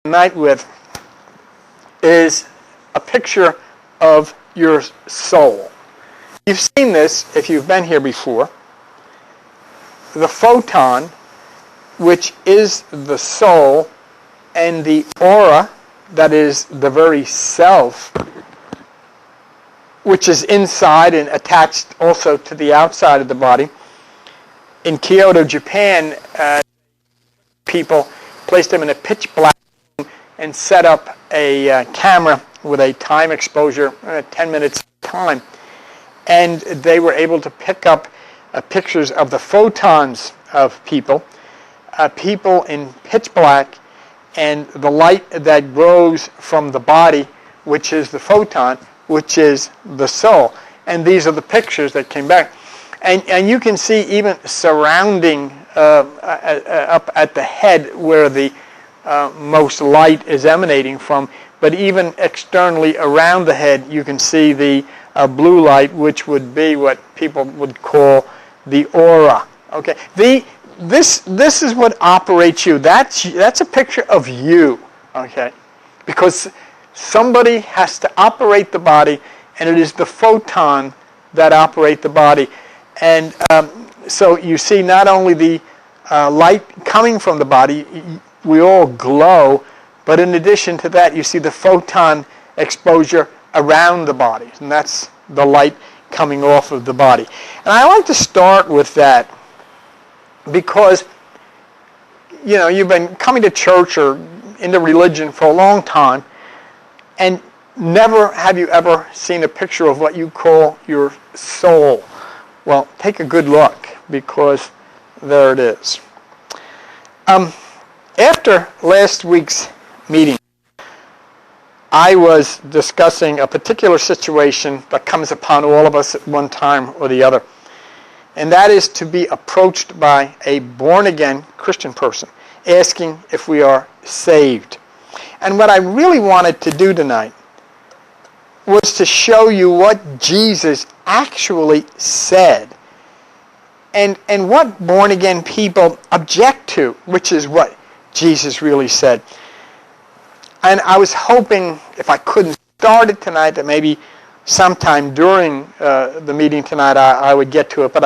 tonight with is a picture of your soul. You've seen this if you've been here before. The photon, which is the soul, and the aura, that is the very self, which is inside and attached also to the outside of the body. In Kyoto, Japan, people placed them in a pitch black room and set up a camera with a time exposure, 10 minutes time. And they were able to pick up pictures of the photons of people, people in pitch black, and the light that grows from the body, which is the photon, which is the soul. And these are the pictures that came back. And you can see even surrounding up at the head where the most light is emanating from, but even externally around the head you can see the blue light, which would be what people would call the aura. Okay, this is what operates you. That's a picture of you. Okay, because somebody has to operate the body, and it is the photon that operate the body. And so you see not only the light coming from the body, we all glow, but in addition to that, you see the photon exposure around the body, and that's the light coming off of the body. And I like to start with that because, you know, you've been coming to church or into religion for a long time, and never have you ever seen a picture of what you call your soul. Well, take a good look, because there it is. After last week's meeting, I was discussing a particular situation that comes upon all of us at one time or the other. And that is to be approached by a born-again Christian person, asking if we are saved. And what I really wanted to do tonight was to show you what Jesus actually said and what born-again people object to, which is what Jesus really said. And I was hoping, if I couldn't start it tonight, that maybe sometime during the meeting tonight I would get to it, but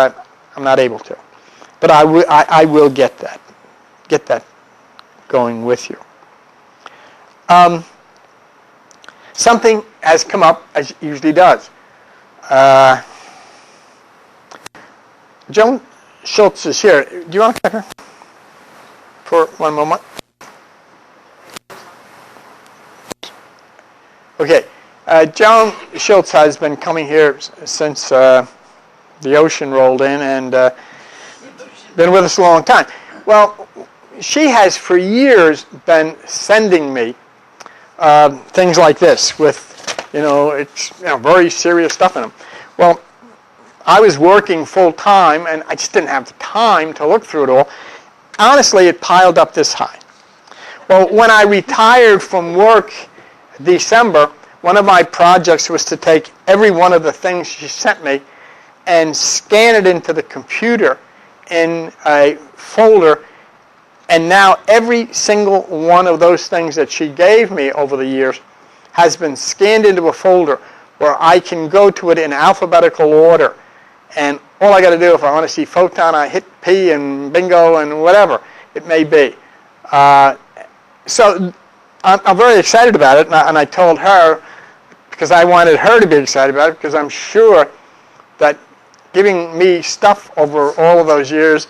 I'm not able to. But I will get that going with you. Something has come up, as it usually does. Joan Schultz is here. Do you want to come here for one moment? Okay. Joan Schultz has been coming here since the ocean rolled in and been with us a long time. Well, she has for years been sending me things like this with, it's very serious stuff in them. Well, I was working full time and I just didn't have the time to look through it all. Honestly, it piled up this high. Well, when I retired from work December, one of my projects was to take every one of the things she sent me and scan it into the computer in a folder. And now every single one of those things that she gave me over the years has been scanned into a folder where I can go to it in alphabetical order. And all I got to do, if I want to see photon, I hit P and bingo and whatever it may be. So I'm very excited about it, and I told her, because I wanted her to be excited about it, because I'm sure that giving me stuff over all of those years,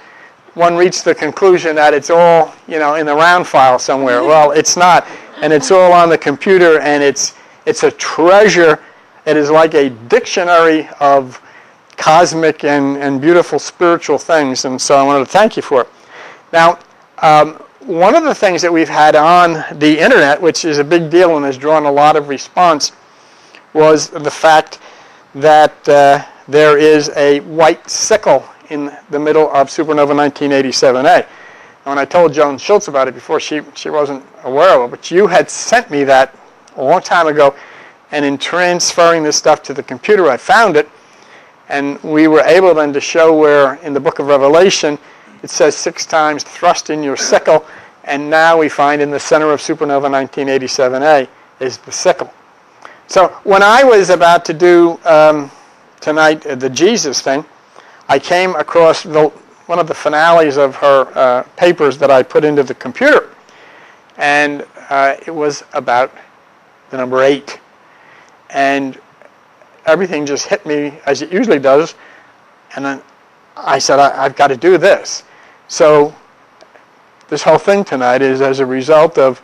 one reached the conclusion that it's all, in the round file somewhere. Well, it's not, and it's all on the computer, and it's a treasure. It is like a dictionary of cosmic and beautiful spiritual things, and so I wanted to thank you for it. Now, one of the things that we've had on the internet, which is a big deal and has drawn a lot of response, was the fact that there is a white sickle in the middle of supernova 1987A. And when I told Joan Schultz about it before, she wasn't aware of it, but you had sent me that a long time ago, and in transferring this stuff to the computer, I found it, and we were able then to show where in the book of Revelation it says 6 times thrust in your sickle, And now we find in the center of supernova 1987A is the sickle. So when I was about to do tonight the Jesus thing, I came across one of the finales of her papers that I put into the computer. And it was about the number 8. And everything just hit me as it usually does. And then I said, I've got to do this. So this whole thing tonight is as a result of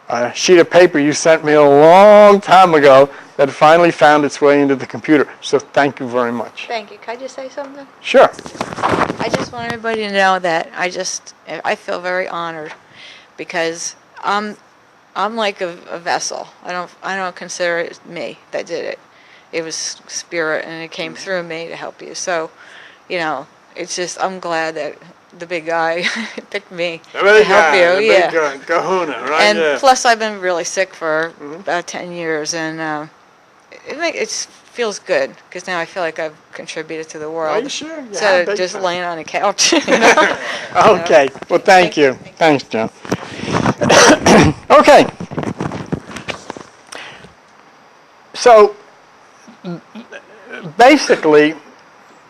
a sheet of paper you sent me a long time ago that finally found its way into the computer. So thank you very much. Thank you. Can I just say something? Sure. I just want everybody to know that I feel very honored because I'm like a vessel. I don't consider it me that did it. It was spirit, and it came through me to help you. So, it's just I'm glad that the big guy picked me to help you. The big kahuna, right? And plus, I've been really sick for about 10 years, and it feels good because now I feel like I've contributed to the world. Are you sure? Yeah, so just laying on a couch. Okay. Well, thank you. Thanks, John. Okay. So basically,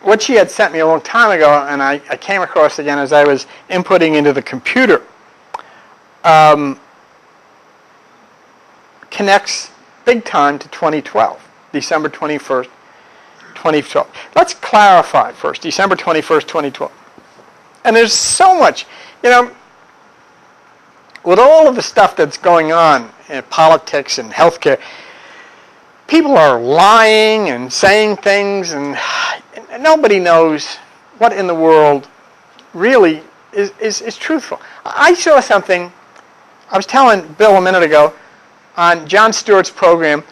what she had sent me a long time ago, and I came across again as I was inputting into the computer, connects big time to 2012, December 21st, 2012. Let's clarify first, December 21st, 2012. And there's so much, with all of the stuff that's going on in politics and healthcare, people are lying and saying things, and nobody knows what in the world really is truthful. I saw something, I was telling Bill a minute ago, on Jon Stewart's program,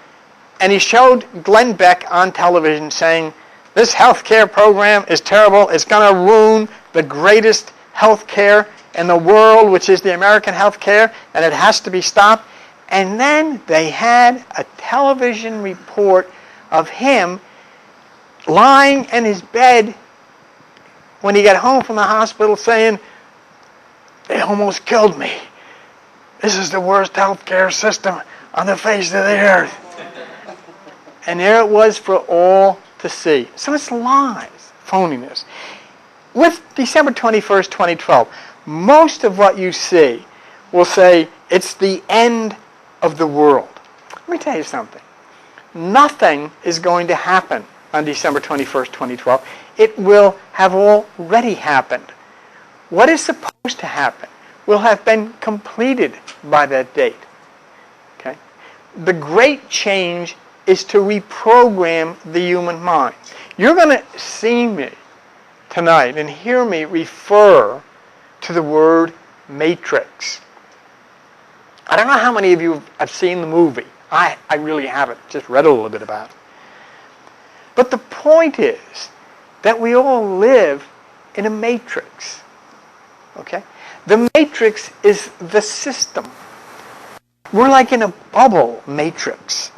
and he showed Glenn Beck on television saying, this health care program is terrible, it's going to ruin the greatest health care in the world, which is the American health care, and it has to be stopped. And then they had a television report of him lying in his bed when he got home from the hospital saying, they almost killed me. This is the worst healthcare system on the face of the earth. And there it was for all to see. So it's lies, phoniness. With December 21st, 2012, most of what you see will say it's the end of the world. Let me tell you something. Nothing is going to happen on December 21st, 2012. It will have already happened. What is supposed to happen will have been completed by that date. Okay? The great change is to reprogram the human mind. You're going to see me tonight and hear me refer to the word matrix. I don't know how many of you have seen the movie. I really haven't. Just read a little bit about it. But the point is that we all live in a matrix. Okay? The matrix is the system. We're like in a bubble matrix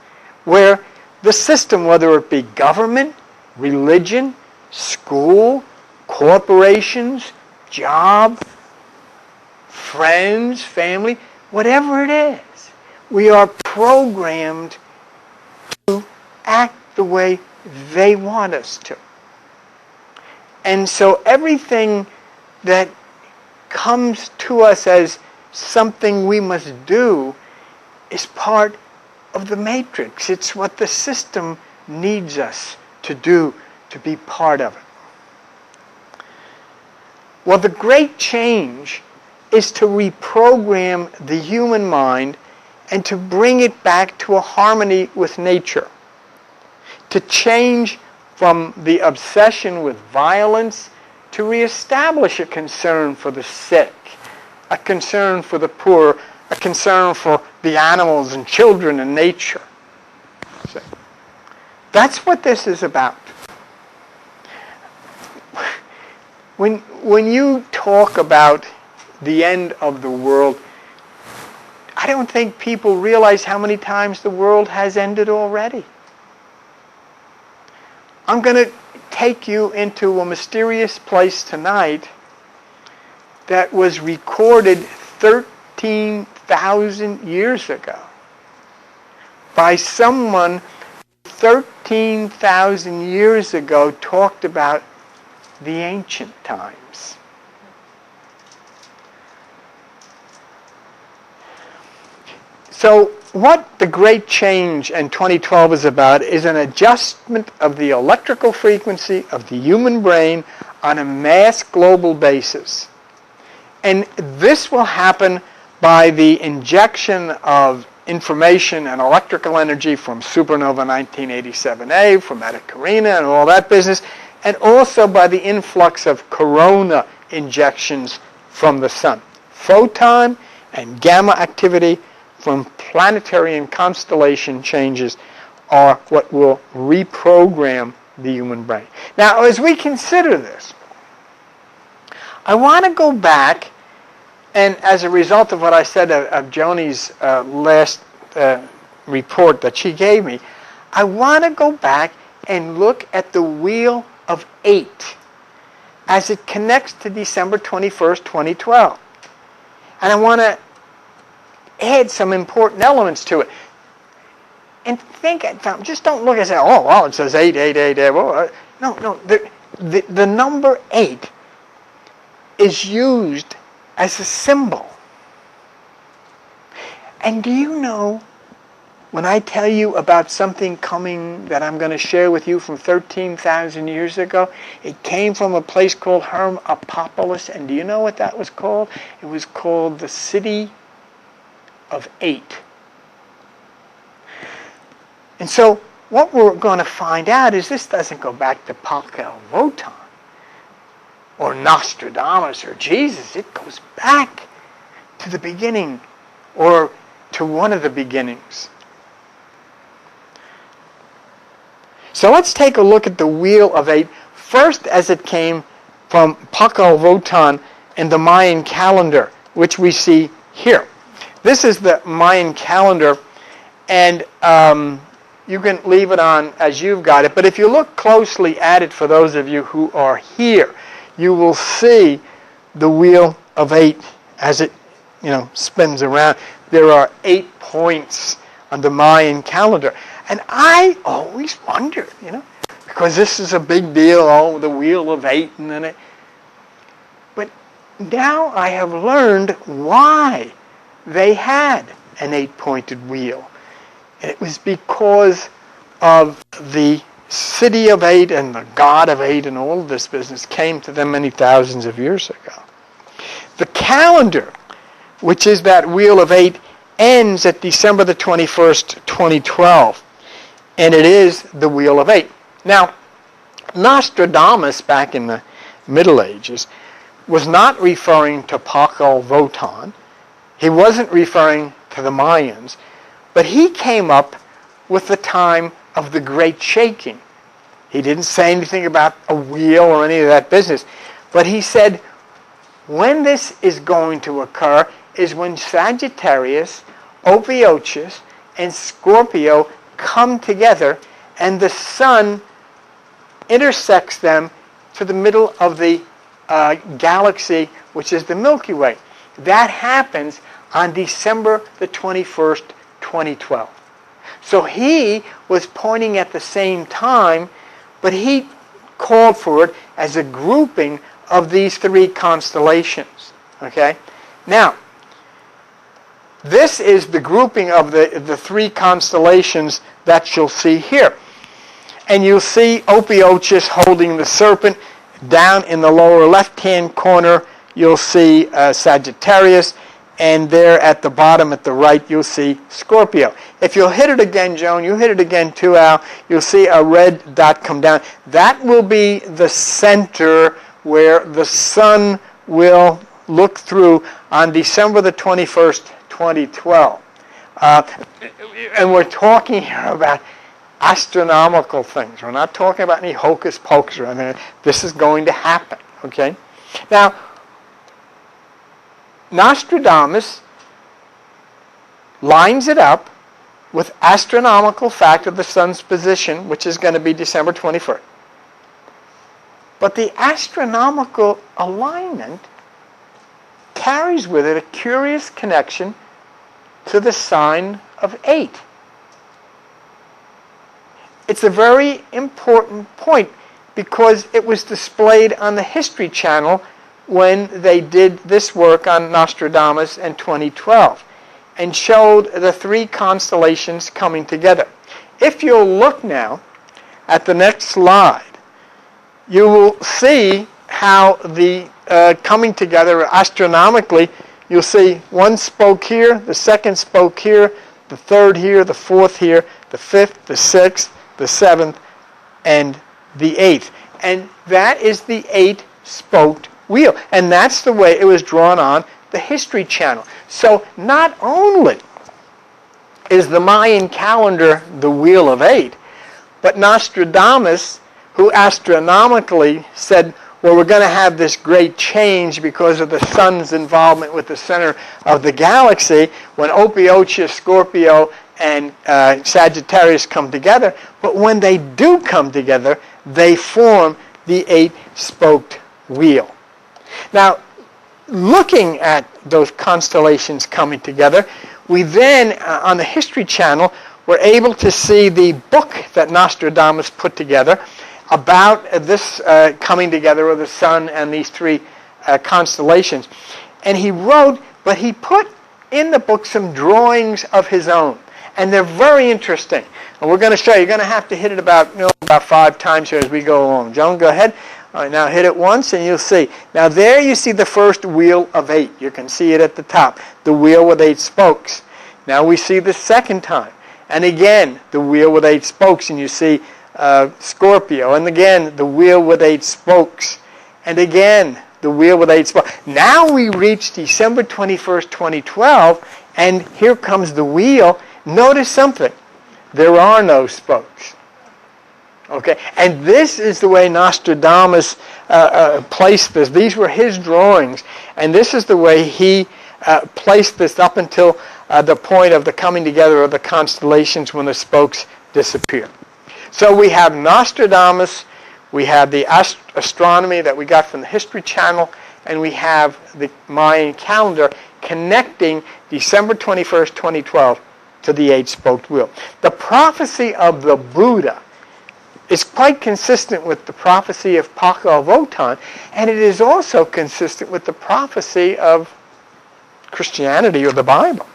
where the system, whether it be government, religion, school, corporations, job, friends, family, whatever it is, we are programmed to act the way they want us to. And so everything that comes to us as something we must do is part of the matrix. It's what the system needs us to do to be part of it. Well, the great change is to reprogram the human mind and to bring it back to a harmony with nature. To change from the obsession with violence to reestablish a concern for the sick, a concern for the poor, a concern for the animals and children and nature. So, that's what this is about. When you talk about the end of the world, I don't think people realize how many times the world has ended already. I'm going to take you into a mysterious place tonight that was recorded 13,000 years ago by someone 13,000 years ago talked about the ancient times. So what the Great Change in 2012 is about is an adjustment of the electrical frequency of the human brain on a mass global basis. And this will happen by the injection of information and electrical energy from supernova 1987A, from Eta Carina and all that business, and also by the influx of corona injections from the sun. Photon and gamma activity from planetary and constellation changes are what will reprogram the human brain. Now, as we consider this, I want to go back, and as a result of what I said of Joni's last report that she gave me, I want to go back and look at the Wheel of 8 as it connects to December 21st, 2012. And I want to add some important elements to it. And think, just don't look and say, oh, well, it says 8, 8, 8, 8. Well, no. The number 8 is used as a symbol. And do you know, when I tell you about something coming that I'm going to share with you from 13,000 years ago, it came from a place called Hermopolis. And do you know what that was called? It was called the City of 8. And so what we're going to find out is this doesn't go back to Pakel Wotan or Nostradamus or Jesus. It goes back to the beginning, or to one of the beginnings. So let's take a look at the Wheel of 8, first as it came from Pakel Wotan and the Mayan calendar, which we see here. This is the Mayan calendar, and you can leave it on as you've got it. But if you look closely at it, for those of you who are here, you will see the Wheel of 8 as it, spins around. There are 8 points on the Mayan calendar. And I always wondered, because this is a big deal, the Wheel of 8. But now I have learned why they had an 8-pointed wheel. And it was because of the City of 8 and the God of 8 and all of this business came to them many thousands of years ago. The calendar, which is that Wheel of 8, ends at December the 21st, 2012. And it is the Wheel of 8. Now, Nostradamus, back in the Middle Ages, was not referring to Pakel Wotan. He wasn't referring to the Mayans. But he came up with the time of the Great Shaking. He didn't say anything about a wheel or any of that business. But he said, when this is going to occur is when Sagittarius, Ophiuchus, and Scorpio come together, and the sun intersects them to the middle of the galaxy, which is the Milky Way. That happens on December the 21st, 2012. So he was pointing at the same time, but he called for it as a grouping of these 3 constellations. Okay? Now, this is the grouping of the 3 constellations that you'll see here. And you'll see Ophiuchus holding the serpent. Down in the lower left-hand corner, you'll see Sagittarius. And there at the bottom at the right, you'll see Scorpio. If you'll hit it again, Joan, you hit it again too, Al, you'll see a red dot come down. That will be the center where the sun will look through on December the 21st, 2012. And we're talking here about astronomical things. We're not talking about any hocus pocus. This is going to happen, okay? Now, Nostradamus lines it up with astronomical fact of the sun's position, which is going to be December 21st. But the astronomical alignment carries with it a curious connection to the sign of 8. It's a very important point because it was displayed on the History Channel when they did this work on Nostradamus in 2012 and showed the 3 constellations coming together. If you'll look now at the next slide, you will see how the coming together astronomically, you'll see one spoke here, the second spoke here, the third here, the fourth here, the fifth, the sixth, the seventh, and the 8th. And that is the 8-spoked wheel. And that's the way it was drawn on the History Channel. So not only is the Mayan calendar the wheel of 8, but Nostradamus, who astronomically said, well, we're going to have this great change because of the sun's involvement with the center of the galaxy when Ophiuchus, Scorpio, and Sagittarius come together. But when they do come together, they form the 8-spoked wheel. Now, looking at those constellations coming together, we then, on the History Channel, were able to see the book that Nostradamus put together about this coming together of the sun and these 3 constellations. And he wrote, but he put in the book some drawings of his own. And they're very interesting. And we're going to show you. You're going to have to hit it about 5 times here as we go along. Joan, go ahead. All right, now hit it once and you'll see. Now there you see the first wheel of 8. You can see it at the top. The wheel with 8 spokes. Now we see the second time. And again, the wheel with 8 spokes. And you see Scorpio. And again, the wheel with 8 spokes. And again, the wheel with 8 spokes. Now we reach December 21st, 2012. And here comes the wheel. Notice something. There are no spokes. Okay, and this is the way Nostradamus placed this. These were his drawings, and this is the way he placed this up until the point of the coming together of the constellations when the spokes disappear. So we have Nostradamus, we have the astronomy that we got from the History Channel, and we have the Mayan calendar connecting December 21st, 2012 to the 8-spoked wheel. The prophecy of the Buddha is quite consistent with the prophecy of Pakal Votan, and it is also consistent with the prophecy of Christianity or the Bible.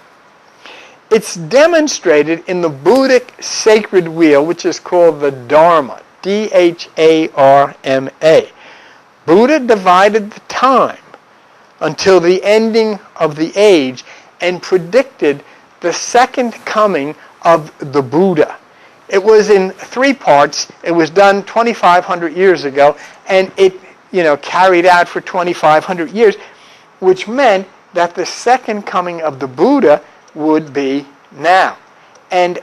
It's demonstrated in the Buddhic sacred wheel, which is called the Dharma, D-H-A-R-M-A. Buddha divided the time until the ending of the age and predicted the second coming of the Buddha. It was in 3 parts. It was done 2,500 years ago, and it carried out for 2,500 years, which meant that the second coming of the Buddha would be now. And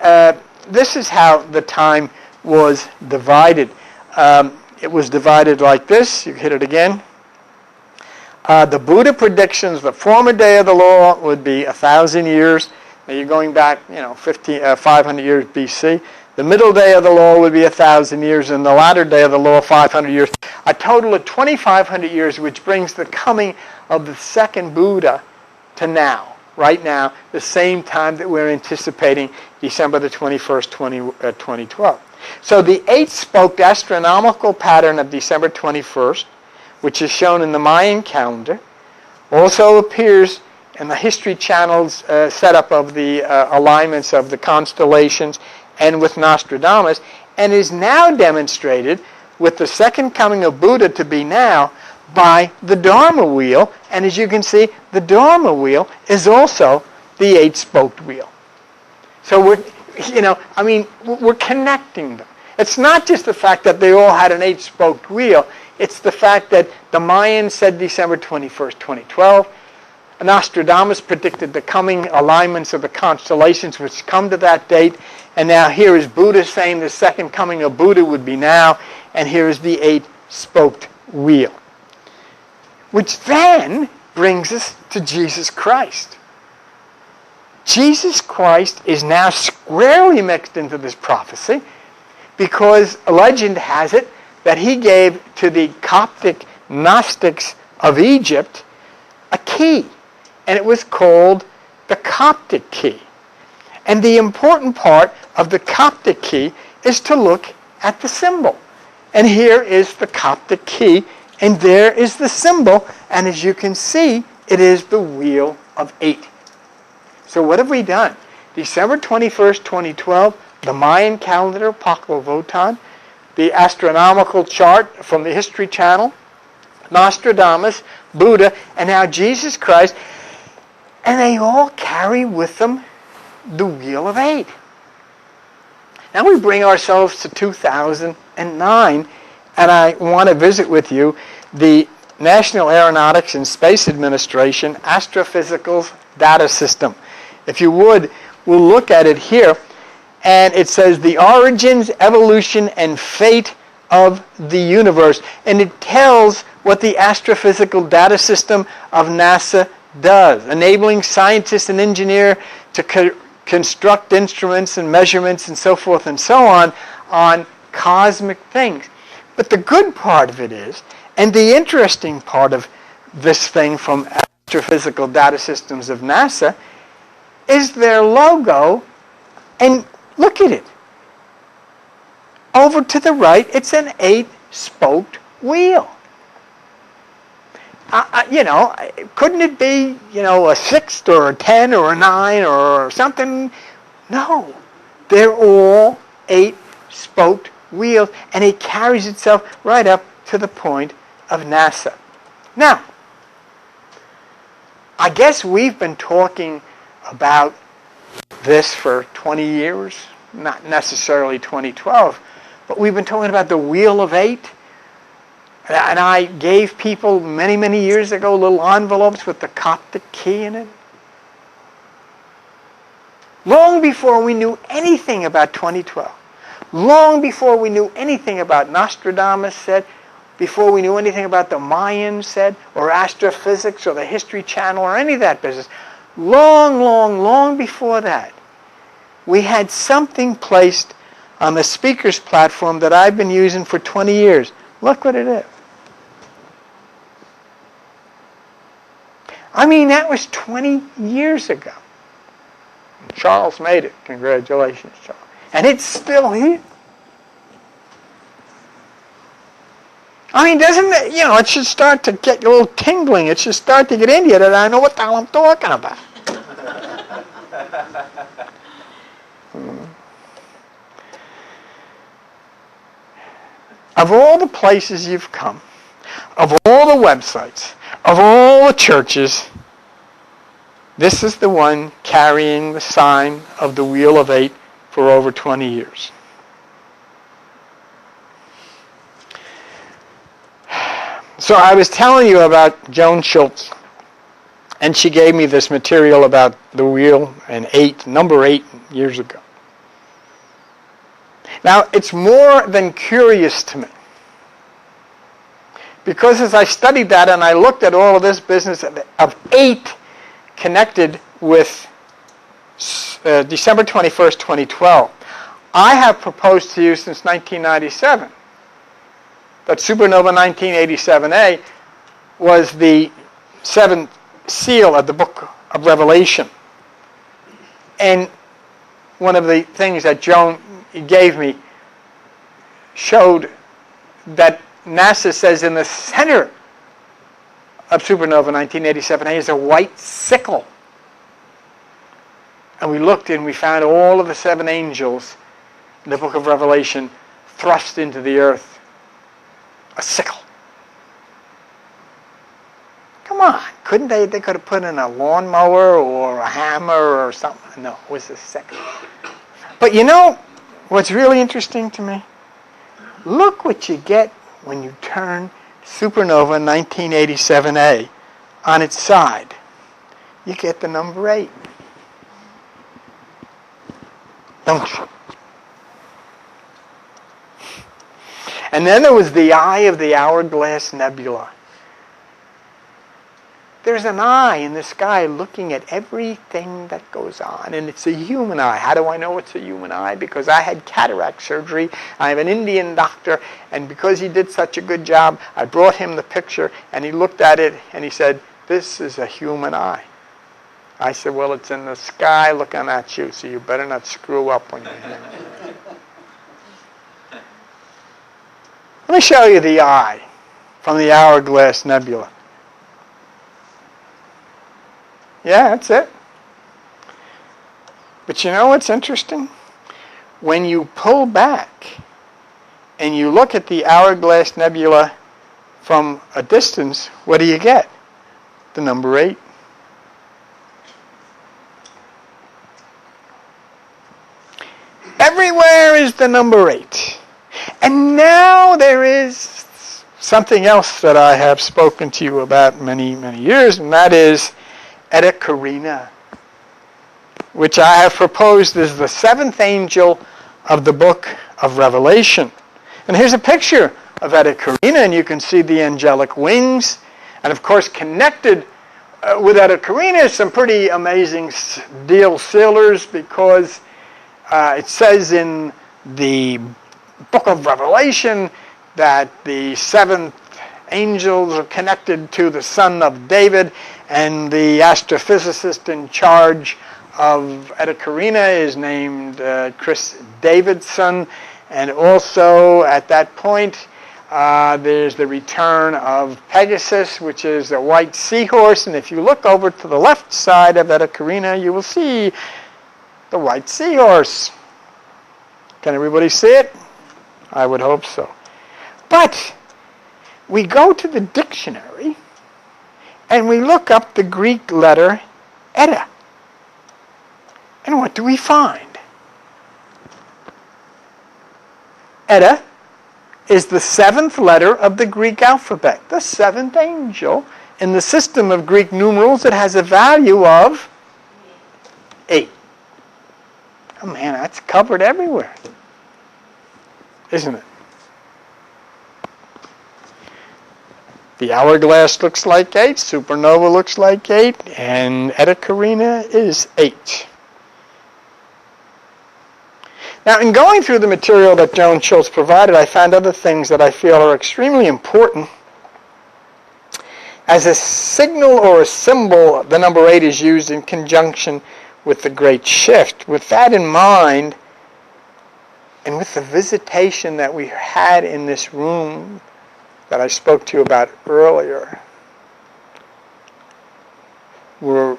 this is how the time was divided. It was divided like this. You hit it again. The Buddha predictions the former day of the law would be 1,000 years. Now you're going back, 500 years BC. The middle day of the law would be 1,000 years, and the latter day of the law 500 years. A total of 2,500 years, which brings the coming of the second Buddha to now, right now, the same time that we're anticipating December the 21st, 2012. So the 8-spoked astronomical pattern of December 21st, which is shown in the Mayan calendar, also appears in the History Channel's setup of the alignments of the constellations and with Nostradamus, and is now demonstrated with the second coming of Buddha to be now by the Dharma wheel. And as you can see, the Dharma wheel is also the 8-spoked wheel. So we're connecting them. It's not just the fact that they all had an 8-spoked wheel. It's the fact that the Mayans said December 21st, 2012. Nostradamus predicted the coming alignments of the constellations which come to that date. And now here is Buddha saying the second coming of Buddha would be now. And here is the 8-spoked wheel. Which then brings us to Jesus Christ. Jesus Christ is now squarely mixed into this prophecy because legend has it that he gave to the Coptic Gnostics of Egypt a key, and it was called the Coptic key. And the important part of the Coptic key is to look at the symbol. And here is the Coptic key, and there is the symbol, and as you can see, it is the Wheel of 8. So what have we done? December 21st, 2012, the Mayan calendar, Votan, the astronomical chart from the History Channel, Nostradamus, Buddha, and now Jesus Christ, and they all carry with them the Wheel of 8. Now we bring ourselves to 2009, and I want to visit with you the National Aeronautics and Space Administration Astrophysical Data System. If you would, we'll look at it here, and it says the origins, evolution, and fate of the universe. And it tells what the Astrophysical Data System of NASA does, enabling scientists and engineers to construct instruments and measurements and so forth and so on cosmic things. But the good part of it is, and the interesting part of this thing from Astrophysical Data Systems of NASA, is their logo, and look at it. Over to the right, it's an 8-spoked wheel. Couldn't it be, a 6 or a 10 or a 9 or something? No. They're all 8-spoked wheels, and it carries itself right up to the point of NASA. Now, I guess we've been talking about this for 20 years, not necessarily 2012, but we've been talking about the Wheel of 8. And I gave people many, many years ago little envelopes with the Coptic key in it. Long before we knew anything about 2012, long before we knew anything about Nostradamus said, before we knew anything about the Mayans said, or astrophysics, or the History Channel, or any of that business, long before that, we had something placed on the speaker's platform that I've been using for 20 years. Look what it is. I mean, that was 20 years ago. Charles made it. Congratulations, Charles. And it's still here. I mean, doesn't it, it should start to get a little tingling. It should start to get into you that I know what the hell I'm talking about. Of all the places you've come, of all the websites, of all the churches, this is the one carrying the sign of the Wheel of 8 for over 20 years. So I was telling you about Joan Schultz, and she gave me this material about the wheel and number 8 years ago. Now, it's more than curious to me, because as I studied that and I looked at all of this business of 8 connected with December 21st, 2012, I have proposed to you since 1997 that supernova 1987A was the 7th seal of the book of Revelation. And one of the things that Joan gave me showed that NASA says in the center of supernova 1987A is a white sickle. And we looked and we found all of the 7 angels in the book of Revelation thrust into the earth. A sickle. Come on, couldn't they could have put in a lawnmower or a hammer or something? No, it was a sickle. But what's really interesting to me? Look what you get when you turn supernova 1987A on its side. You get the number 8. Don't you? And then there was the eye of the Hourglass Nebula. There's an eye in the sky looking at everything that goes on, and it's a human eye. How do I know it's a human eye? Because I had cataract surgery. I have an Indian doctor, and because he did such a good job, I brought him the picture, and he looked at it, and he said, this is a human eye. I said, well, it's in the sky looking at you, so you better not screw up when you're here. Let me show you the eye from the Hourglass Nebula. Yeah, that's it. But you know what's interesting? When you pull back and you look at the Hourglass Nebula from a distance, what do you get? The number 8. Everywhere is the number 8. And now there is something else that I have spoken to you about many, many years, and that is Eta Carina, which I have proposed is the 7th angel of the book of Revelation. And here's a picture of Eta Carina, and you can see the angelic wings. And of course, connected with Eta Carina is some pretty amazing steel sealers, because it says in the book of Revelation that the 7th angels are connected to the son of David, and the astrophysicist in charge of Eta Carina is named Chris Davidson. And also at that point, there's the return of Pegasus, which is a white seahorse. And if you look over to the left side of Eta Carina, you will see the white seahorse. Can everybody see it? I would hope so. But we go to the dictionary and we look up the Greek letter Eta. And what do we find? Eta is the 7th letter of the Greek alphabet, the 7th angel in the system of Greek numerals that has a value of 8. Oh man, that's covered everywhere, isn't it? The hourglass looks like 8, supernova looks like 8, and Eta Carina is 8. Now, in going through the material that Joan Schultz provided, I found other things that I feel are extremely important. As a signal or a symbol, the number 8 is used in conjunction with the Great Shift. With that in mind, and with the visitation that we had in this room that I spoke to you about earlier, we're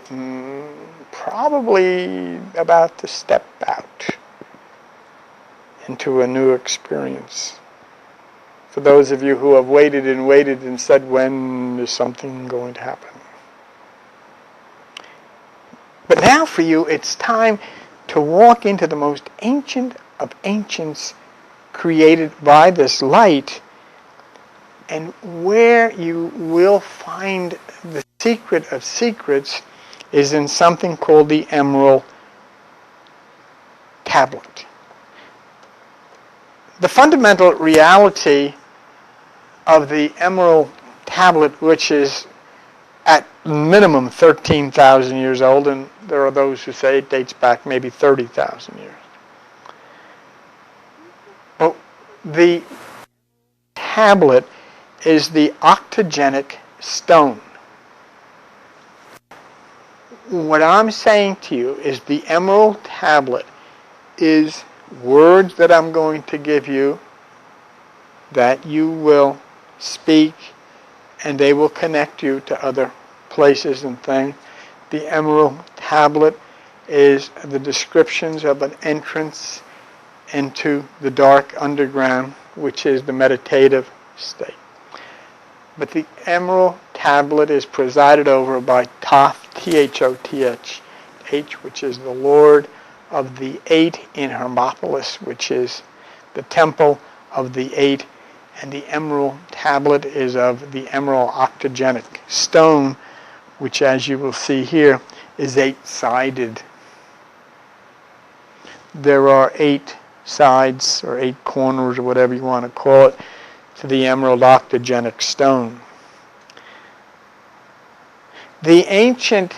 probably about to step out into a new experience. For those of you who have waited and said, when is something going to happen? But now for you, it's time to walk into the most ancient of ancients created by this light, and where you will find the secret of secrets is in something called the Emerald Tablet. The fundamental reality of the Emerald Tablet, which is at minimum 13,000 years old, and there are those who say it dates back maybe 30,000 years. But the tablet is the octogenic stone. What I'm saying to you is the Emerald Tablet is words that I'm going to give you that you will speak, and they will connect you to other places and things. The Emerald Tablet is the descriptions of an entrance into the dark underground, which is the meditative state. But the Emerald Tablet is presided over by Thoth, Thoth, which is the Lord of the 8 in Hermopolis, which is the temple of the 8, and the Emerald Tablet is of the emerald octogenic stone, which, as you will see here, is 8-sided. There are 8 sides, or 8 corners, or whatever you want to call it, to the emerald octogenic stone. The ancient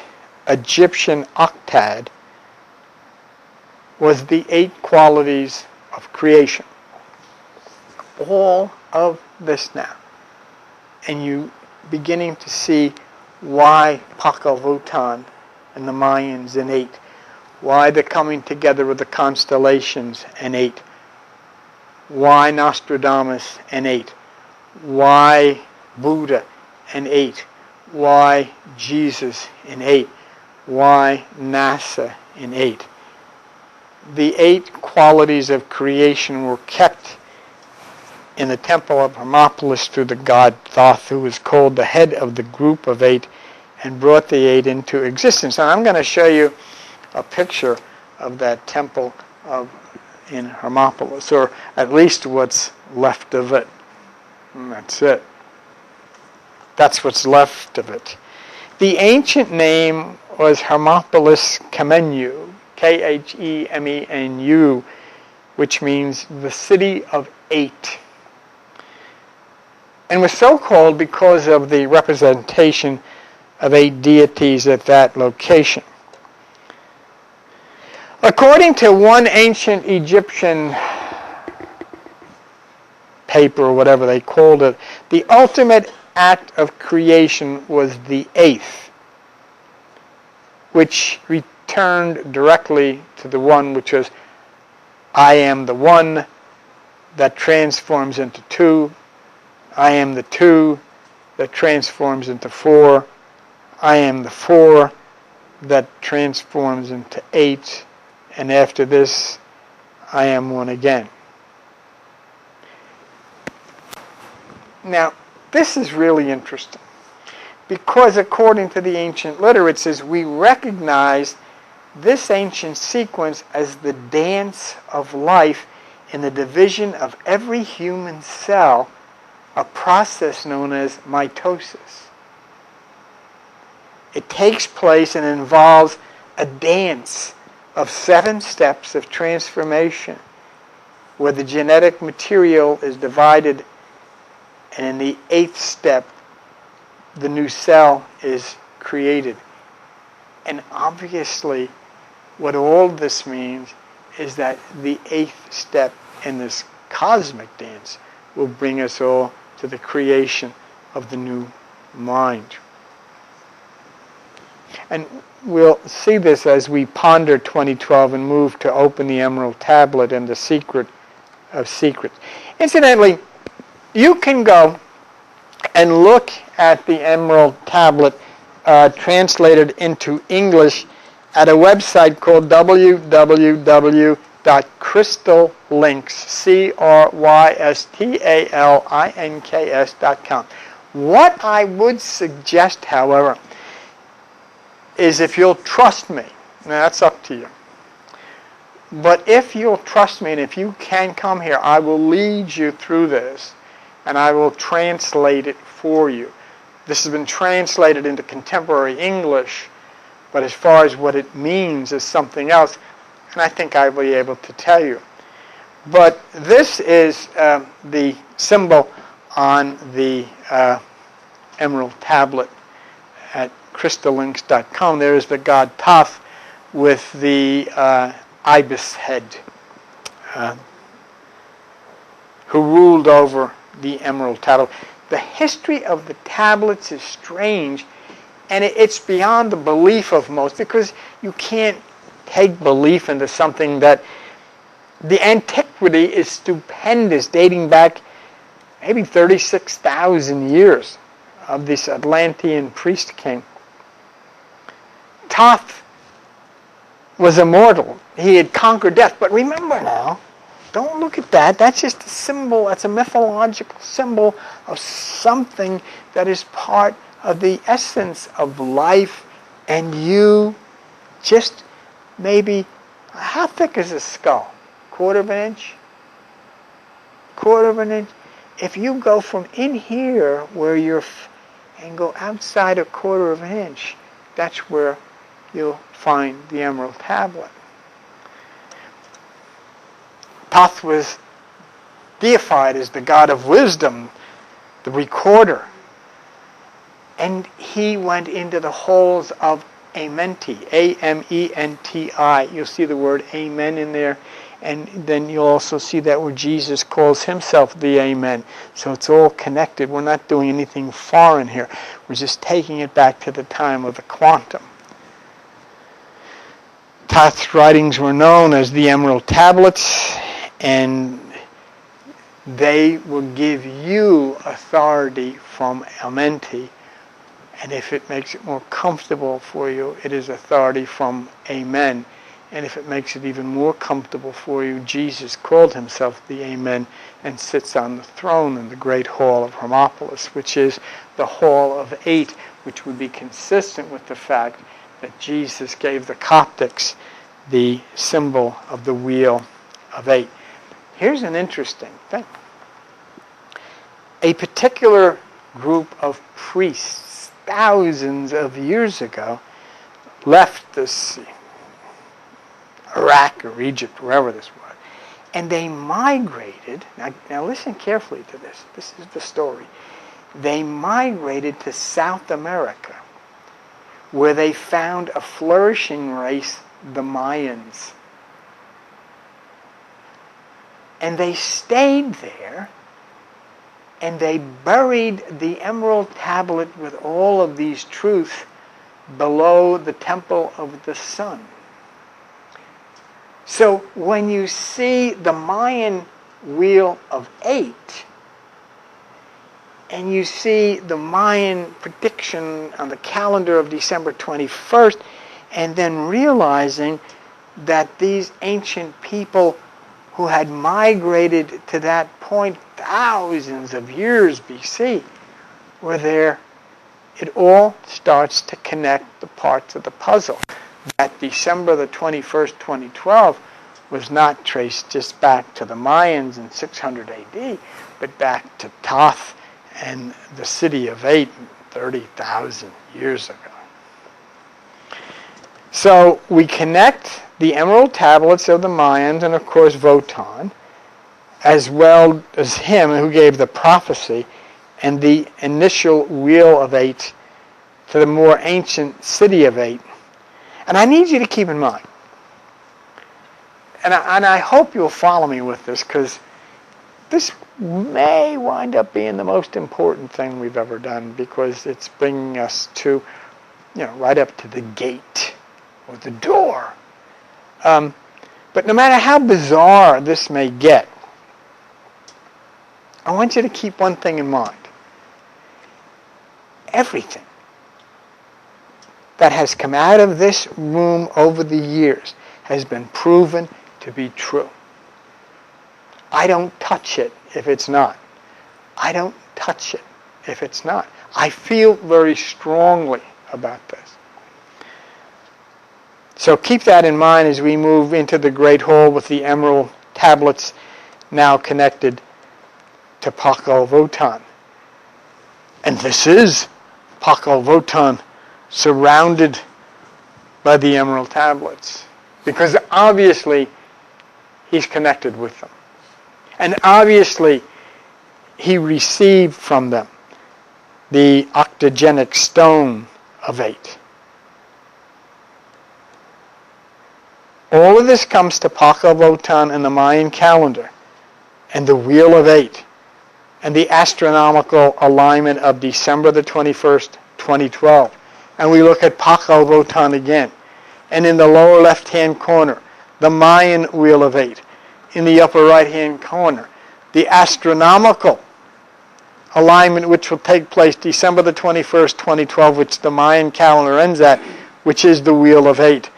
Egyptian octad was the 8 qualities of creation. All of this now. And you beginning to see Why Pakal and the Mayans in 8? Why the coming together of the constellations in 8? Why Nostradamus in 8? Why Buddha in 8? Why Jesus in 8? Why NASA in 8? The 8 qualities of creation were kept in the temple of Hermopolis through the god Thoth, who was called the head of the group of 8 and brought the 8 into existence. And I'm going to show you a picture of that temple in Hermopolis, or at least what's left of it. And that's it. That's what's left of it. The ancient name was Hermopolis Khmenu, Khemenu, which means the city of 8. And was so called because of the representation of 8 deities at that location. According to one ancient Egyptian paper, or whatever they called it, the ultimate act of creation was the 8th, which returned directly to the one which was, I am the 1 that transforms into 2. I am the 2 that transforms into 4. I am the 4 that transforms into 8. And after this, I am 1 again. Now, this is really interesting, because according to the ancient literatures, we recognize this ancient sequence as the dance of life in the division of every human cell, a process known as mitosis. It takes place and involves a dance of 7 steps of transformation, where the genetic material is divided, and in the 8th step, the new cell is created. And obviously, what all this means is that the 8th step in this cosmic dance will bring us all to the creation of the new mind. And we'll see this as we ponder 2012 and move to open the Emerald Tablet and the secret of secrets. Incidentally, you can go and look at the Emerald Tablet translated into English at a website called www.crystallinks.com. What I would suggest, however, is if you'll trust me, now that's up to you, but if you'll trust me and if you can come here, I will lead you through this and I will translate it for you. This has been translated into contemporary English, but as far as what it means is something else, and I think I'll be able to tell you. But this is the symbol on the Emerald Tablet at crystallinks.com. There is the god Thoth with the ibis head, who ruled over the Emerald Tablet. The history of the tablets is strange, and it's beyond the belief of most, because you can't take belief into something that the antiquity is stupendous, dating back maybe 36,000 years of this Atlantean priest king. Thoth was immortal. He had conquered death. But remember now, don't look at that. That's just a symbol. That's a mythological symbol of something that is part of the essence of life. And you just maybe, how thick is a skull? 1/4 of an inch? 1/4 of an inch? If you go from in here where you're and go outside 1/4 of an inch, that's where you'll find the Emerald Tablet. Thoth was deified as the god of wisdom, the recorder. And he went into the halls of Amenti, A-M-E-N-T-I. You'll see the word amen in there. And then you'll also see that where Jesus calls himself the Amen. So it's all connected. We're not doing anything foreign here. We're just taking it back to the time of the quantum. Thoth's writings were known as the Emerald Tablets, and they will give you authority from Amenti. And if it makes it more comfortable for you, it is authority from Amen. And if it makes it even more comfortable for you, Jesus called himself the Amen and sits on the throne in the great hall of Hermopolis, which is the hall of 8, which would be consistent with the fact that Jesus gave the Coptics the symbol of the wheel of 8. Here's an interesting thing. A particular group of priests, thousands of years ago, left this Iraq or Egypt, wherever this was, and they migrated. Now listen carefully to this. This is the story. They migrated to South America, where they found a flourishing race, the Mayans. And they stayed there, and they buried the Emerald Tablet with all of these truths below the Temple of the Sun. So when you see the Mayan wheel of 8, and you see the Mayan prediction on the calendar of December 21st, and then realizing that these ancient people who had migrated to that point thousands of years BC were there, it all starts to connect the parts of the puzzle. That December the 21st, 2012 was not traced just back to the Mayans in 600 AD, but back to Thoth and the city of 8 30,000 years ago. So we connect the Emerald Tablets of the Mayans and, of course, Wotan, as well as him who gave the prophecy and the initial wheel of 8 to the more ancient city of 8. And I need you to keep in mind, and I hope you'll follow me with this, because this may wind up being the most important thing we've ever done, because it's bringing us to, right up to the gate or the door. But no matter how bizarre this may get, I want you to keep one thing in mind. Everything that has come out of this room over the years has been proven to be true. I don't touch it if it's not. I don't touch it if it's not. I feel very strongly about this. So keep that in mind as we move into the Great Hall with the Emerald Tablets now connected to Pakal Wotan. And this is Pakal Wotan, surrounded by the Emerald Tablets, because obviously he's connected with them. And obviously he received from them the octogenic stone of 8. All of this comes to Pakal Wotan and the Mayan calendar and the Wheel of 8 and the astronomical alignment of December the 21st, 2012. And we look at Pakal Wotan again. And in the lower left-hand corner, the Mayan Wheel of 8. In the upper right-hand corner, the astronomical alignment which will take place December the 21st, 2012, which the Mayan calendar ends at, which is the Wheel of 8.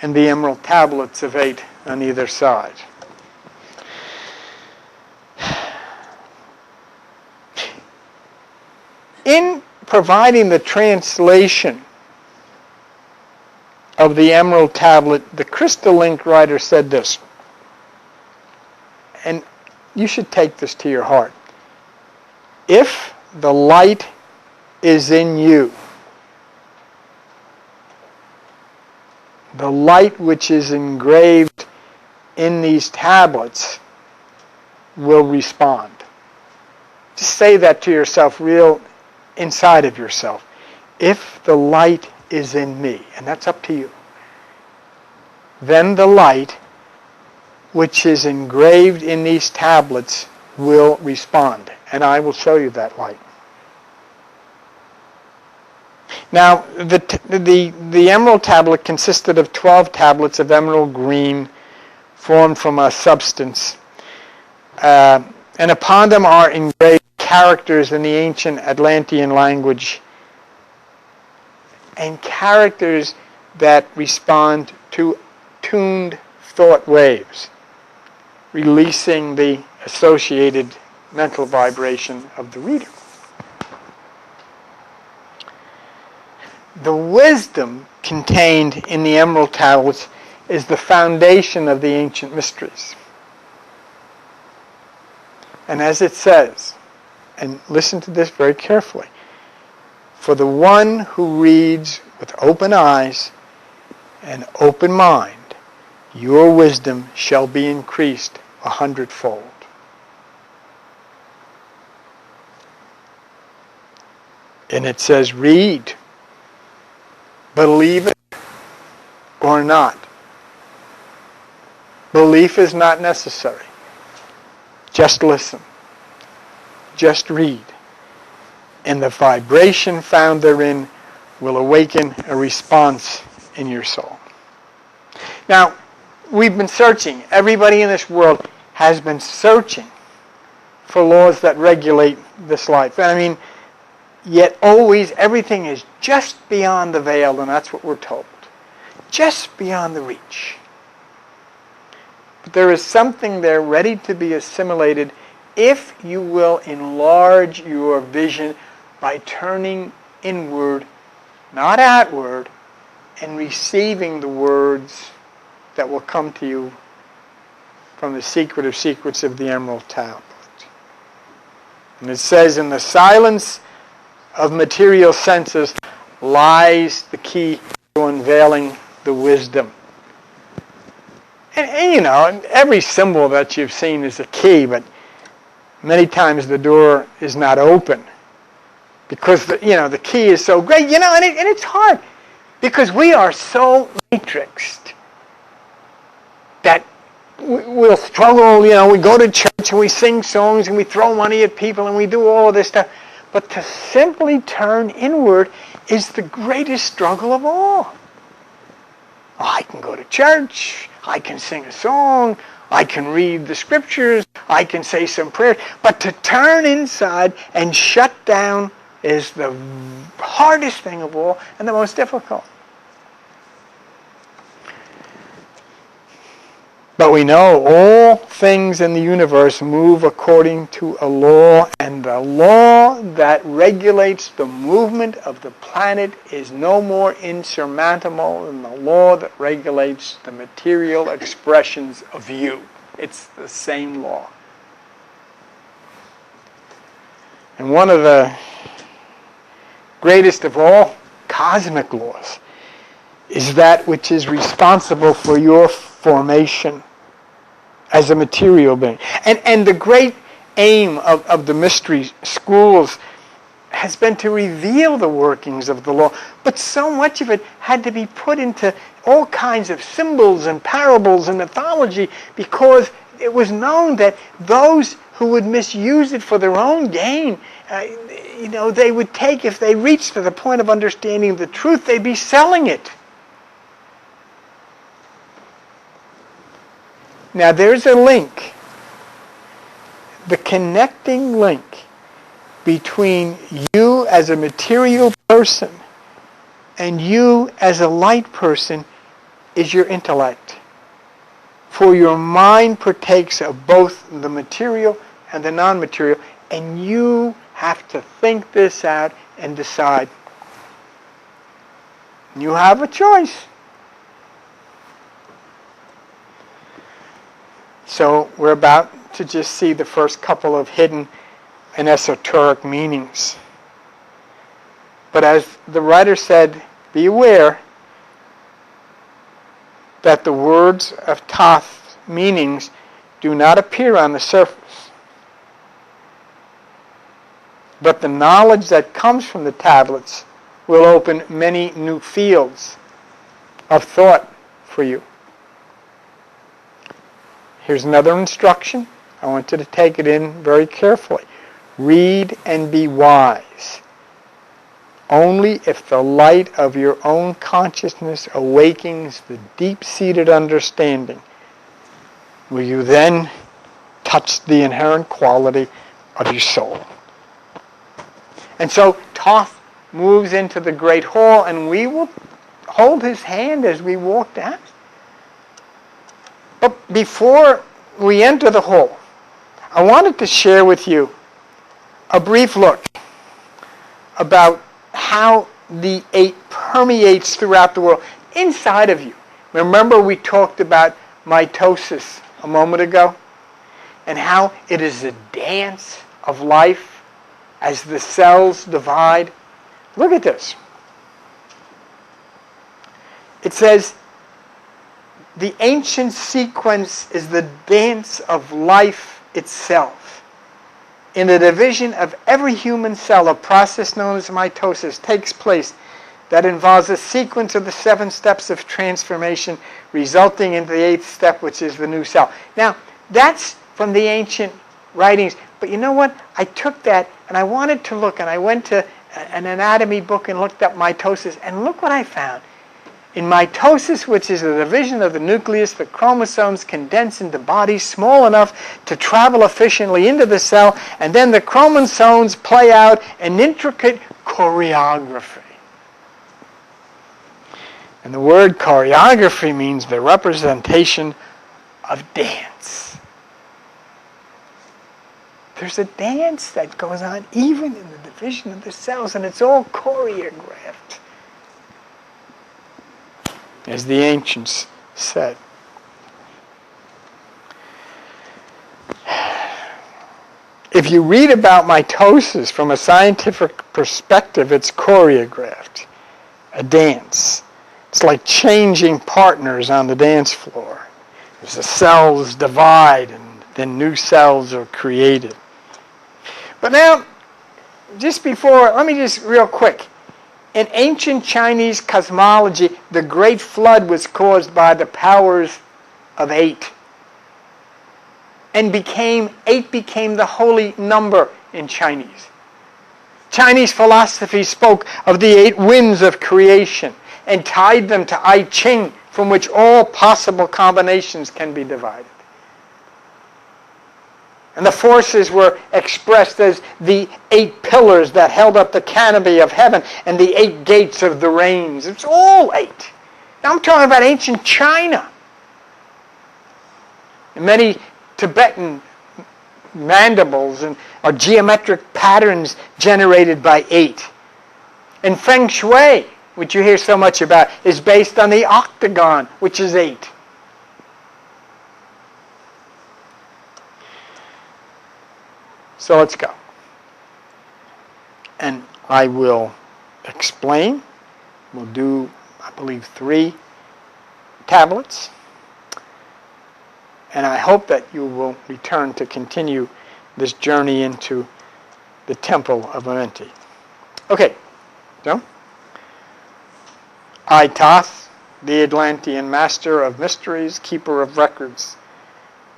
And the Emerald Tablets of 8 on either side. In providing the translation of the Emerald Tablet, the Crystal Link writer said this, and you should take this to your heart. If the light is in you, the light which is engraved in these tablets will respond. Just say that to yourself real inside of yourself. If the light is in me, and that's up to you. Then the light, which is engraved in these tablets, will respond, and I will show you that light. Now, the emerald tablet consisted of 12 tablets of emerald green formed from a substance, and upon them are engraved characters in the ancient Atlantean language, and characters that respond to tuned thought waves, releasing the associated mental vibration of the reader. The wisdom contained in the emerald tablets is the foundation of the ancient mysteries. And as it says, and listen to this very carefully, for the one who reads with open eyes and open mind, your wisdom shall be increased 100-fold. And it says, read, believe it or not. Belief is not necessary. Just listen. Just read. And the vibration found therein will awaken a response in your soul. Now, we've been searching. Everybody in this world has been searching for laws that regulate this life. And I mean, yet always everything is just beyond the veil, and that's what we're told. Just beyond the reach. But there is something there ready to be assimilated if you will enlarge your vision by turning inward, not outward, and receiving the words that will come to you from the secret of secrets of the emerald tablet. And it says, in the silence of material senses lies the key to unveiling the wisdom. And you know, every symbol that you've seen is a key, but many times the door is not open because the key is so great. And it's hard because we are so matrixed that we'll struggle. We go to church and we sing songs and we throw money at people and we do all of this stuff. But to simply turn inward is the greatest struggle of all. Oh, I can go to church, I can sing a song, I can read the scriptures, I can say some prayers, but to turn inside and shut down is the hardest thing of all and the most difficult. But we know all things in the universe move according to a law, and the law that regulates the movement of the planet is no more insurmountable than the law that regulates the material expressions of you. It's the same law. And one of the greatest of all cosmic laws is that which is responsible for your formation as a material being. And the great aim of the mystery schools has been to reveal the workings of the law, but so much of it had to be put into all kinds of symbols and parables and mythology because it was known that those who would misuse it for their own gain, they would take, if they reached to the point of understanding the truth, they'd be selling it. Now there's a link, the connecting link between you as a material person and you as a light person is your intellect. For your mind partakes of both the material and the non-material, and you have to think this out and decide. You have a choice. So we're about to just see the first couple of hidden and esoteric meanings. But as the writer said, be aware that the words of Thoth's meanings do not appear on the surface. But the knowledge that comes from the tablets will open many new fields of thought for you. Here's another instruction. I want you to take it in very carefully. Read and be wise. Only if the light of your own consciousness awakens the deep-seated understanding will you then touch the inherent quality of your soul. And so Thoth moves into the great hall, and we will hold his hand as we walk down. But before we enter the hall, I wanted to share with you a brief look about how the 8 permeates throughout the world, inside of you. Remember we talked about mitosis a moment ago, and how it is a dance of life as the cells divide. Look at this. It says, the ancient sequence is the dance of life itself. In the division of every human cell, a process known as mitosis takes place that involves a sequence of the 7 steps of transformation, resulting in the 8th step, which is the new cell. Now, that's from the ancient writings. But you know what? I took that and I wanted to look, and I went to an anatomy book and looked up mitosis, and look what I found. In mitosis, which is the division of the nucleus, the chromosomes condense into bodies small enough to travel efficiently into the cell, and then the chromosomes play out an intricate choreography. And the word choreography means the representation of dance. There's a dance that goes on even in the division of the cells, and it's all choreographed, as the ancients said. If you read about mitosis from a scientific perspective, it's choreographed, a dance. It's like changing partners on the dance floor. As the cells divide and then new cells are created. But now, just before, let me just real quick. In ancient Chinese cosmology, the Great Flood was caused by the powers of 8. And 8 became the holy number in Chinese. Chinese philosophy spoke of the 8 winds of creation and tied them to I Ching, from which all possible combinations can be divided. And the forces were expressed as the 8 pillars that held up the canopy of heaven and the 8 gates of the rains. It's all 8. Now I'm talking about ancient China. And many Tibetan mandibles are geometric patterns generated by 8. And Feng Shui, which you hear so much about, is based on the octagon, which is 8. So let's go. And I will explain. We'll do, I believe, 3 tablets. And I hope that you will return to continue this journey into the temple of Amenti. Okay, so I, Thoth, the Atlantean master of mysteries, keeper of records,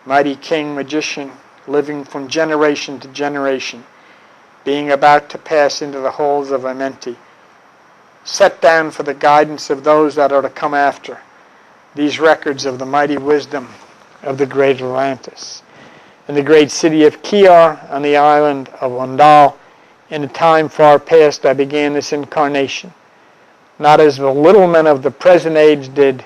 mighty king, magician, living from generation to generation, being about to pass into the halls of Amenti, set down for the guidance of those that are to come after, these records of the mighty wisdom of the great Atlantis. In the great city of Kiar, on the island of Ondal, in a time far past I began this incarnation. Not as the little men of the present age did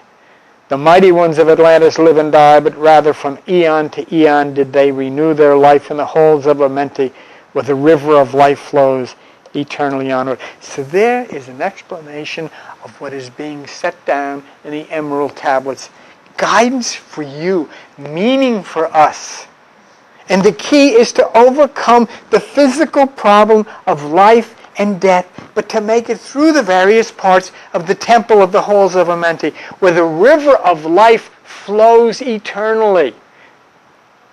the mighty ones of Atlantis live and die, but rather from eon to eon did they renew their life in the halls of Amenti, where the river of life flows eternally onward. So there is an explanation of what is being set down in the emerald tablets. Guidance for you, meaning for us. And the key is to overcome the physical problem of life and death, but to make it through the various parts of the temple of the halls of Amenti, where the river of life flows eternally.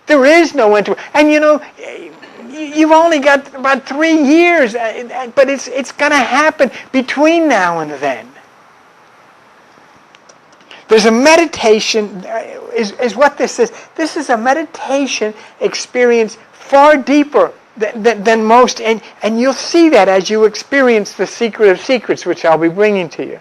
There is no end to it. And you You've only got about 3 years, but it's going to happen between now and then. There's a meditation, is what this is. This is a meditation experience far deeper than most, and you'll see that as you experience the secret of secrets, which I'll be bringing to you.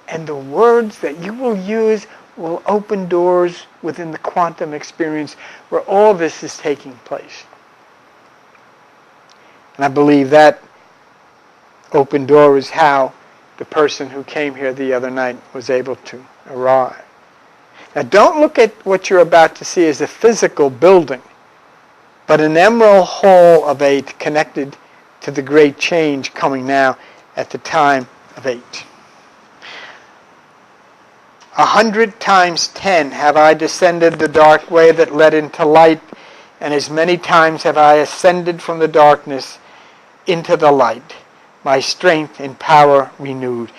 And the words that you will use will open doors within the quantum experience where all this is taking place. And I believe that open door is how the person who came here the other night was able to arrive. Now don't look at what you're about to see as a physical building, but an emerald hall of 8 connected to the great change coming now at the time of 8. 100 times 10 have I descended the dark way that led into light, and as many times have I ascended from the darkness into the light, my strength and power renewed.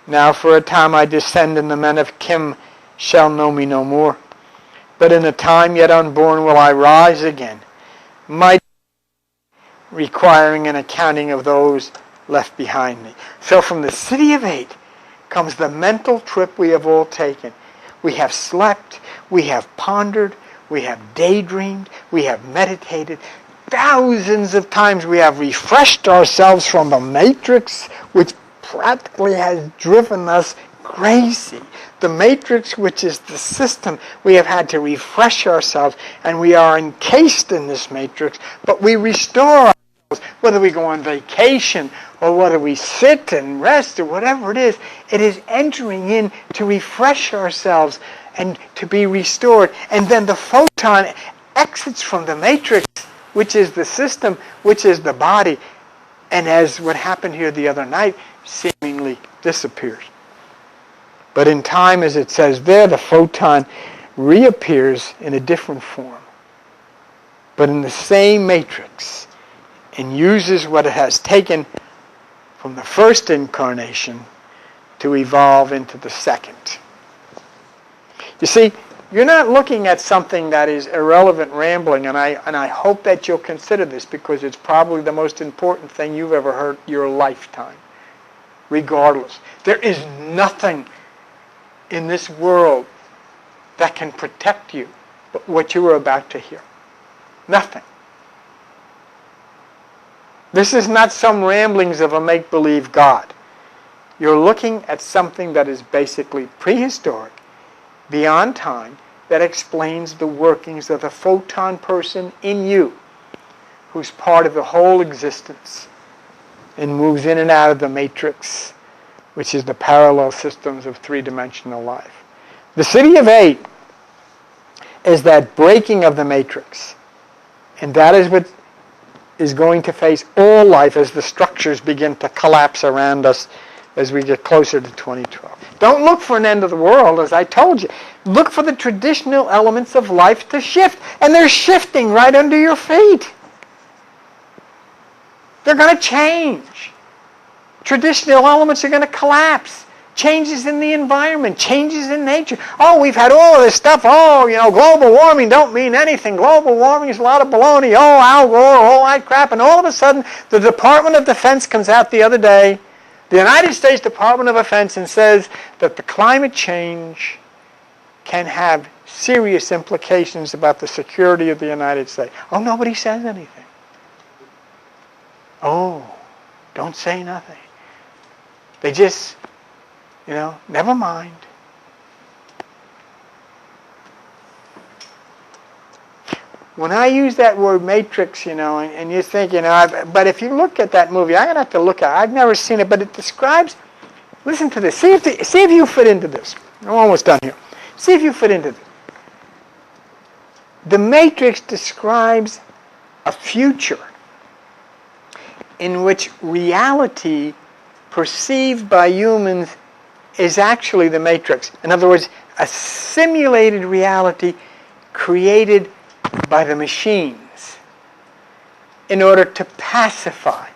Now for a time I descend, and the men of Kim shall know me no more. But in a time yet unborn will I rise again, mighty, requiring an accounting of those left behind me. So from the city of 8 comes the mental trip we have all taken. We have slept, we have pondered, we have daydreamed, we have meditated. Thousands of times we have refreshed ourselves from the matrix, which practically has driven us crazy. The matrix, which is the system, we have had to refresh ourselves, and we are encased in this matrix, but we restore ourselves. Whether we go on vacation or whether we sit and rest or whatever it is entering in to refresh ourselves and to be restored. And then the photon exits from the matrix, which is the system, which is the body, and as what happened here the other night, seemingly disappears. But in time, as it says there, the photon reappears in a different form, but in the same matrix, and uses what it has taken from the first incarnation to evolve into the second. You see, you're not looking at something that is irrelevant rambling, and I hope that you'll consider this, because it's probably the most important thing you've ever heard your lifetime. Regardless, there is nothing in this world that can protect you but what you are about to hear. Nothing. This is not some ramblings of a make-believe God. You're looking at something that is basically prehistoric, beyond time, that explains the workings of the photon person in you, who's part of the whole existence and moves in and out of the matrix, which is the parallel systems of three-dimensional life. The city of 8 is that breaking of the matrix, and that is what is going to face all life as the structures begin to collapse around us as we get closer to 2012. Don't look for an end of the world, as I told you. Look for the traditional elements of life to shift, and they're shifting right under your feet. They're going to change. Traditional elements are going to collapse. Changes in the environment, changes in nature. Oh, we've had all of this stuff. Oh, global warming don't mean anything. Global warming is a lot of baloney. Oh, Al Gore, all that crap. And all of a sudden, the Department of Defense comes out the other day, the United States Department of Defense, and says that the climate change can have serious implications about the security of the United States. Oh, nobody says anything. Oh, don't say nothing. They just, never mind. When I use that word matrix, and you think, but if you look at that movie, I'm going to have to look at it. I've never seen it, but it describes, listen to this. See if you fit into this. I'm almost done here. See if you fit into this. The matrix describes a future in which reality perceived by humans is actually the matrix. In other words, a simulated reality created by the machines in order to pacify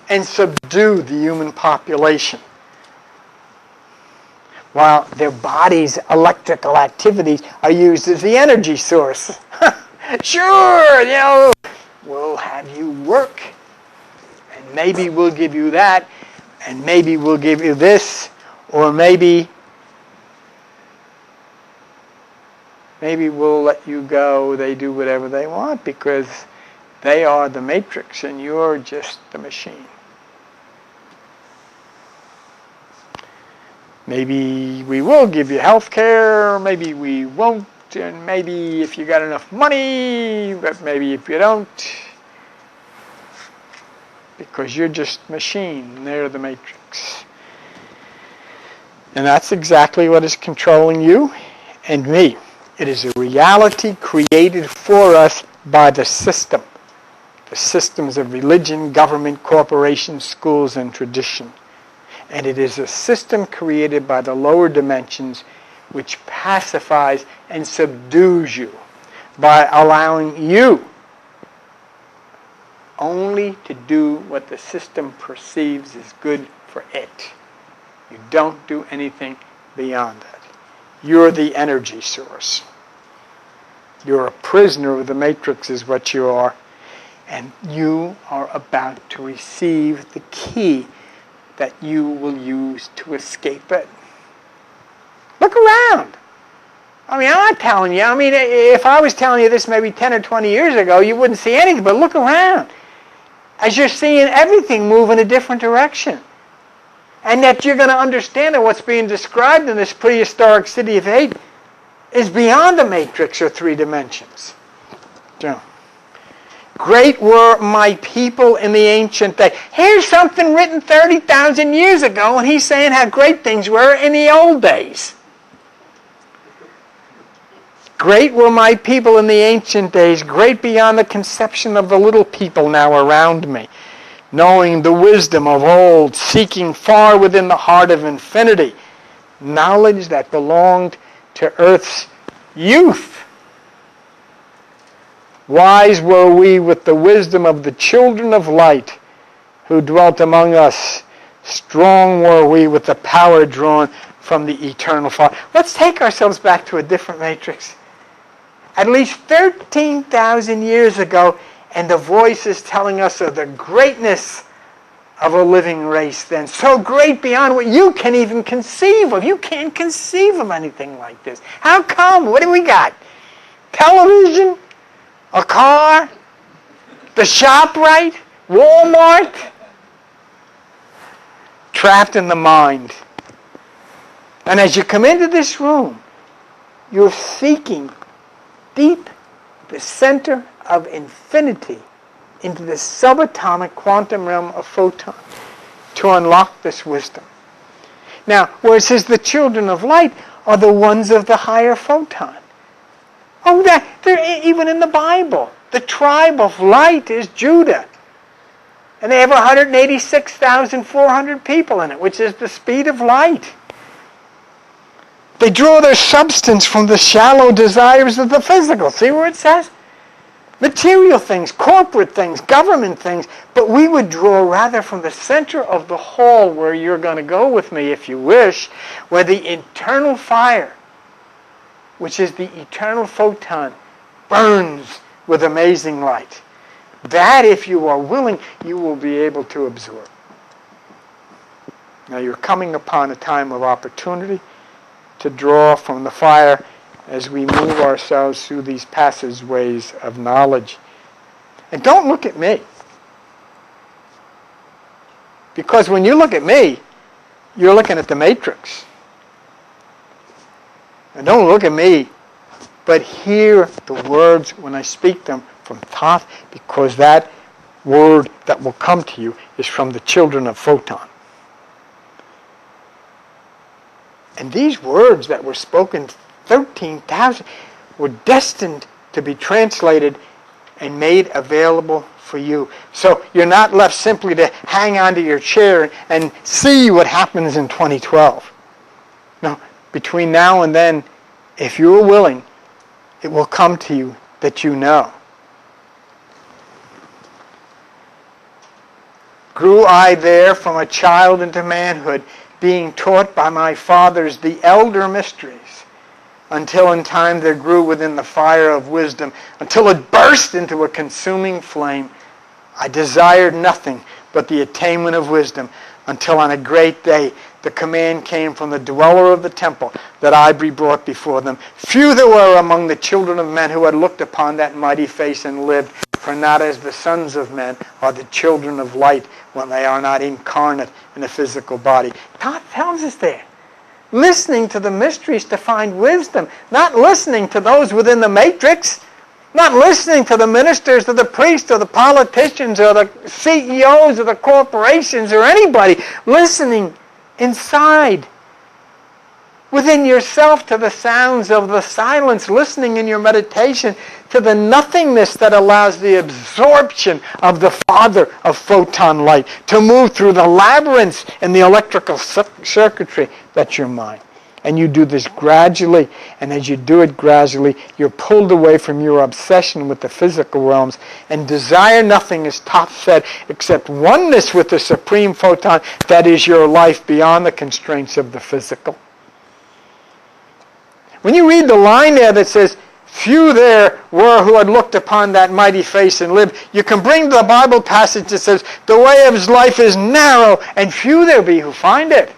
and subdue the human population, while their bodies' electrical activities are used as the energy source. Sure, we'll have you work. And maybe we'll give you that, and maybe we'll give you this, or maybe we'll let you go. They do whatever they want because they are the matrix and you're just the machine. Maybe we will give you health care, maybe we won't, and maybe if you got enough money, but maybe if you don't, because you're just machine and they're the matrix. And that's exactly what is controlling you and me. It is a reality created for us by the system. The systems of religion, government, corporations, schools, and tradition. And it is a system created by the lower dimensions which pacifies and subdues you by allowing you only to do what the system perceives is good for it. You don't do anything beyond that. You're the energy source. You're a prisoner of the matrix is what you are. And you are about to receive the key that you will use to escape it. Look around. I mean, I'm not telling you. I mean, if I was telling you this maybe 10 or 20 years ago, you wouldn't see anything. But look around. As you're seeing everything move in a different direction. And that you're going to understand that what's being described in this prehistoric city of hate is beyond the matrix or three dimensions. So, great were my people in the ancient day. Here's something written 30,000 years ago, and he's saying how great things were in the old days. Great were my people in the ancient days, great beyond the conception of the little people now around me, knowing the wisdom of old, seeking far within the heart of infinity, knowledge that belonged to earth's youth. Wise were we with the wisdom of the children of light who dwelt among us. Strong were we with the power drawn from the eternal fire. Let's take ourselves back to a different matrix. At least 13,000 years ago, and the voice is telling us of the greatness of a living race then. So great beyond what you can even conceive of. You can't conceive of anything like this. How come? What do we got? Television? A car? The ShopRite? Walmart? Trapped in the mind. And as you come into this room, you're seeking deep the center of infinity into the subatomic quantum realm of photon to unlock this wisdom. Now, where it says the children of light are the ones of the higher photon. Oh, they're even in the Bible. The tribe of light is Judah. And they have 186,400 people in it, which is the speed of light. They draw their substance from the shallow desires of the physical. See where it says? Material things, corporate things, government things. But we would draw rather from the center of the hall where you're going to go with me if you wish, where the internal fire, which is the eternal photon, burns with amazing light. That, if you are willing, you will be able to absorb. Now you're coming upon a time of opportunity to draw from the fire as we move ourselves through these passageways of knowledge. And don't look at me. Because when you look at me, you're looking at the matrix. And don't look at me, but hear the words when I speak them from Thoth, because that word that will come to you is from the children of Photon. And these words that were spoken 13,000 were destined to be translated and made available for you. So you're not left simply to hang onto your chair and see what happens in 2012. No, between now and then, if you're willing, it will come to you that you know. Grew I there from a child into manhood, being taught by my fathers the elder mysteries until in time there grew within the fire of wisdom, until it burst into a consuming flame. I desired nothing but the attainment of wisdom, until on a great day the command came from the dweller of the temple that I be brought before them. Few there were among the children of men who had looked upon that mighty face and lived, for not as the sons of men are the children of light when they are not incarnate in a physical body. God tells us there. Listening to the mysteries to find wisdom, not listening to those within the matrix, not listening to the ministers or the priests or the politicians or the CEOs or the corporations or anybody. Listening inside, within yourself, to the sounds of the silence. Listening in your meditation to the nothingness that allows the absorption of the Father of photon light to move through the labyrinths in the electrical circuitry that's your mind. And you do this gradually, and as you do it gradually, you're pulled away from your obsession with the physical realms and desire nothing, as Thoth said, except oneness with the supreme photon that is your life beyond the constraints of the physical. When you read the line there that says, few there were who had looked upon that mighty face and lived, you can bring the Bible passage that says, the way of his life is narrow, and few there be who find it.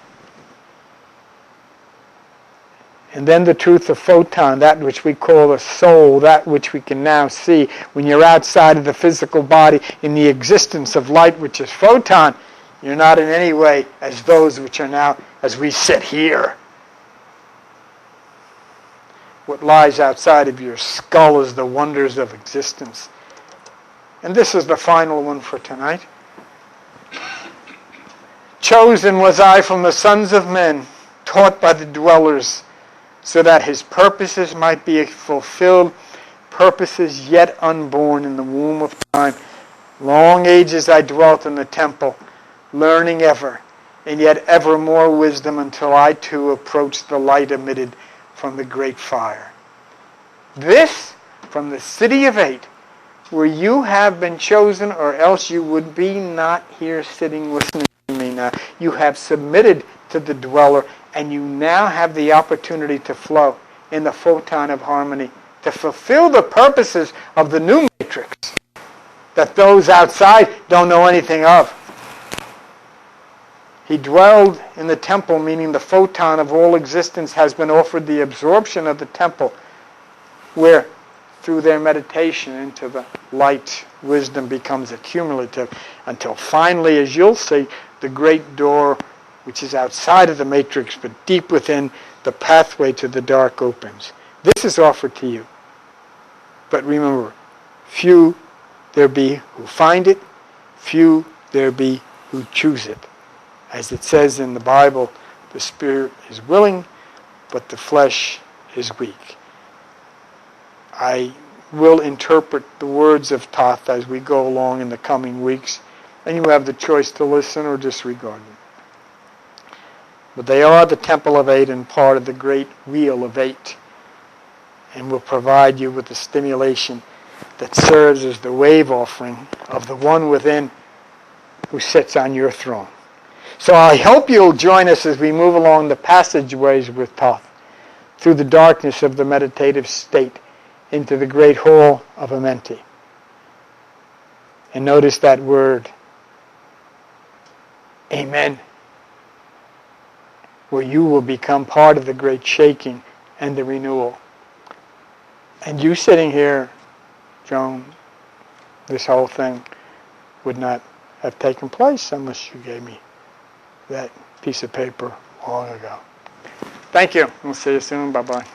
And then the truth of photon, that which we call the soul, that which we can now see when you're outside of the physical body in the existence of light, which is photon, you're not in any way as those which are now as we sit here. What lies outside of your skull is the wonders of existence. And this is the final one for tonight. Chosen was I from the sons of men, taught by the dwellers, so that his purposes might be fulfilled, purposes yet unborn in the womb of time. Long ages I dwelt in the temple, learning ever, and yet ever more wisdom, until I too approached the light emitted from the great fire. This, from the city of 8, where you have been chosen, or else you would be not here sitting listening to me now. You have submitted to the dweller, and you now have the opportunity to flow in the photon of harmony, to fulfill the purposes of the new matrix that those outside don't know anything of. He dwelled in the temple, meaning the photon of all existence has been offered the absorption of the temple, where through their meditation into the light, wisdom becomes accumulative, until finally, as you'll see, the great door, which is outside of the matrix but deep within, the pathway to the dark opens. This is offered to you. But remember, few there be who find it, few there be who choose it. As it says in the Bible, the spirit is willing, but the flesh is weak. I will interpret the words of Thoth as we go along in the coming weeks, and you have the choice to listen or disregard them. But they are the temple of 8 and part of the great wheel of 8, and will provide you with the stimulation that serves as the wave offering of the one within who sits on your throne. So I hope you'll join us as we move along the passageways with Thoth, through the darkness of the meditative state, into the great hall of Amenti. And notice that word, Amen, where you will become part of the great shaking and the renewal. And you sitting here, Joan, this whole thing would not have taken place unless you gave me that piece of paper long ago. Thank you. We'll see you soon. Bye-bye.